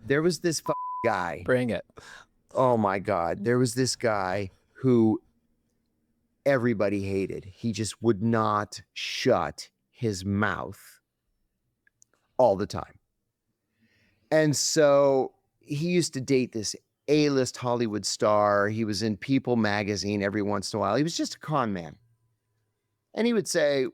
There was this guy. Bring it. Oh my God. There was this guy who everybody hated. He just would not shut his mouth all the time. And so he used to date this A-list Hollywood star. He was in People magazine every once in a while. He was just a con man. And he would say,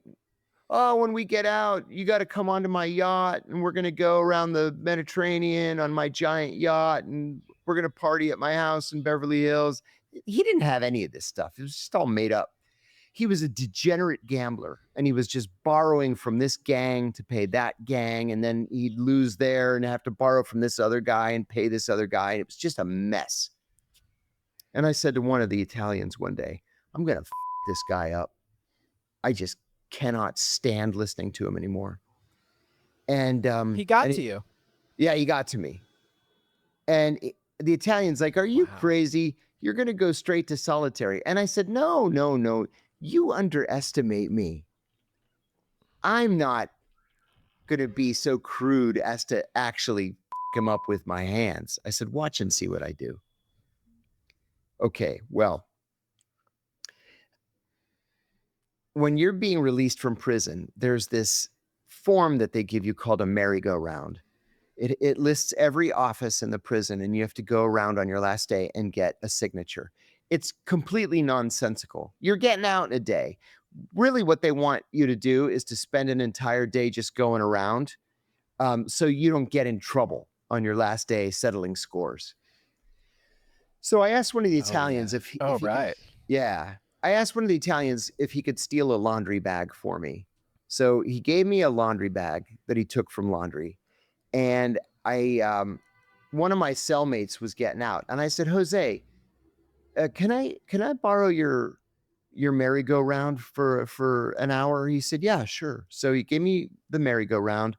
oh, when we get out, you got to come onto my yacht and we're going to go around the Mediterranean on my giant yacht and we're going to party at my house in Beverly Hills. He didn't have any of this stuff. It was just all made up. He was a degenerate gambler and he was just borrowing from this gang to pay that gang. And then he'd lose there and have to borrow from this other guy and pay this other guy. And it was just a mess. And I said to one of the Italians one day, I'm going to this guy up. I just cannot stand listening to him anymore. And he got to you. Yeah, he got to me. And the Italian's like, are you crazy? You're going to go straight to solitary. And I said, no. You underestimate me. I'm not going to be so crude as to actually f him up with my hands. I said, watch and see what I do. Okay, well, when you're being released from prison, there's this form that they give you called a merry-go-round. It lists every office in the prison, and you have to go around on your last day and get a signature. It's completely nonsensical. You're getting out in a day. Really what they want you to do is to spend an entire day just going around so you don't get in trouble on your last day settling scores. So I asked one of the Italians if he could, I asked one of the Italians if he could steal a laundry bag for me. So he gave me a laundry bag that he took from laundry. And one of my cellmates was getting out. And I said, Jose, can I borrow your merry-go-round for an hour? He said, yeah, sure. So he gave me the merry-go-round.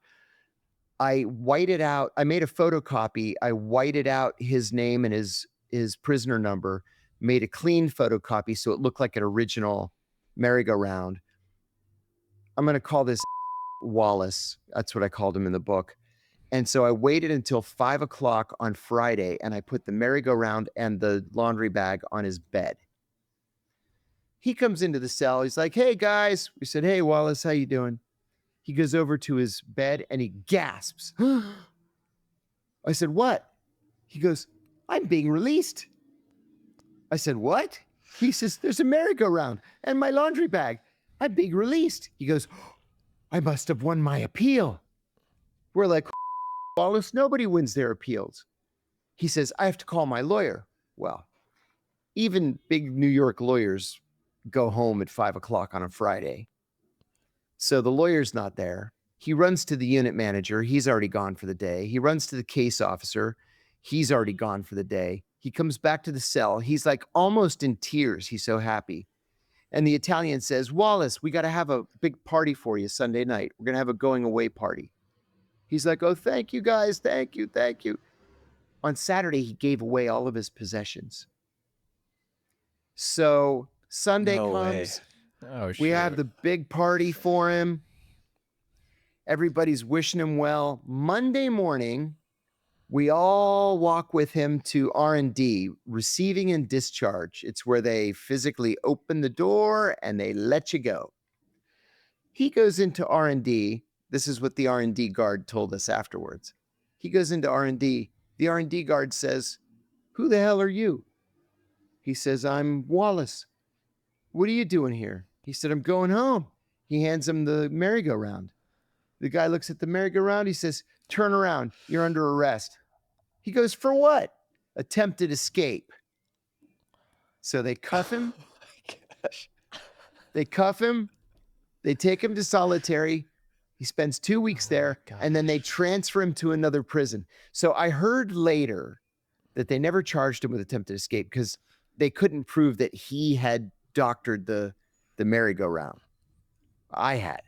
I whited out. I made a photocopy. I whited out his name and his prisoner number, made a clean photocopy so it looked like an original merry-go-round. I'm going to call this Wallace. That's what I called him in the book. And so I waited until 5 o'clock on Friday and I put the merry-go-round and the laundry bag on his bed. He comes into the cell. He's like, hey, guys. We said, hey, Wallace, how you doing? He goes over to his bed and he gasps. I said, what? He goes, I'm being released. I said, what? He says, there's a merry-go-round and my laundry bag. I'm being released. He goes, I must have won my appeal. We're like, Wallace, nobody wins their appeals. He says, I have to call my lawyer. Well, even big New York lawyers go home at 5 o'clock on a Friday. So the lawyer's not there. He runs to the unit manager. He's already gone for the day. He runs to the case officer. He's already gone for the day. He comes back to the cell. He's like almost in tears. He's so happy. And the Italian says, Wallace, we got to have a big party for you Sunday night. We're going to have a going away party. He's like, oh, thank you, guys. Thank you. On Saturday, he gave away all of his possessions. So Sunday comes. Oh, we have the big party for him. Everybody's wishing him well. Monday morning, we all walk with him to R&D, receiving and discharge. It's where they physically open the door and they let you go. He goes into R&D. This is what the R&D guard told us afterwards. He goes into R&D. The R&D guard says, who the hell are you? He says, I'm Wallace. What are you doing here? He said, I'm going home. He hands him the merry-go-round. The guy looks at the merry-go-round. He says, turn around. You're under arrest. He goes, for what? Attempted escape. So they cuff him. Oh my gosh. They cuff him. They take him to solitary. He spends 2 weeks there, and then they transfer him to another prison. So I heard later that they never charged him with attempted escape because they couldn't prove that he had doctored the merry-go-round. I had.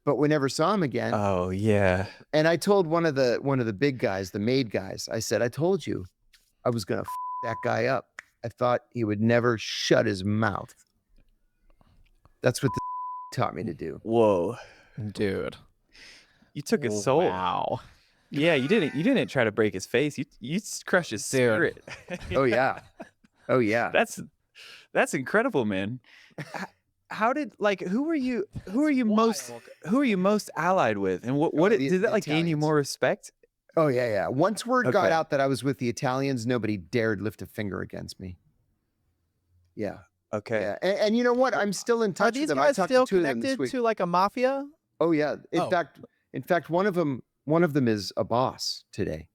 But we never saw him again. Oh, yeah. And I told one of the big guys, the maid guys, I said, I told you I was going to f that guy up. I thought he would never shut his mouth. That's what the taught me to do. Whoa. Dude. You took his soul. Wow. Yeah, you didn't try to break his face. You crushed his Dude. spirit. Oh yeah. Oh yeah. That's incredible, man. How did who are you most allied with, and what the did that gain you Italians. more respect? Oh yeah, yeah. Once word got Okay. out that I was with the Italians, nobody dared lift a finger against me. Yeah. Okay. Yeah. And you know what? I'm still in Are touch with these them. I guys talked still to two of them this connected week. to like a mafia? Oh yeah. Oh. In fact, one of them is a boss today.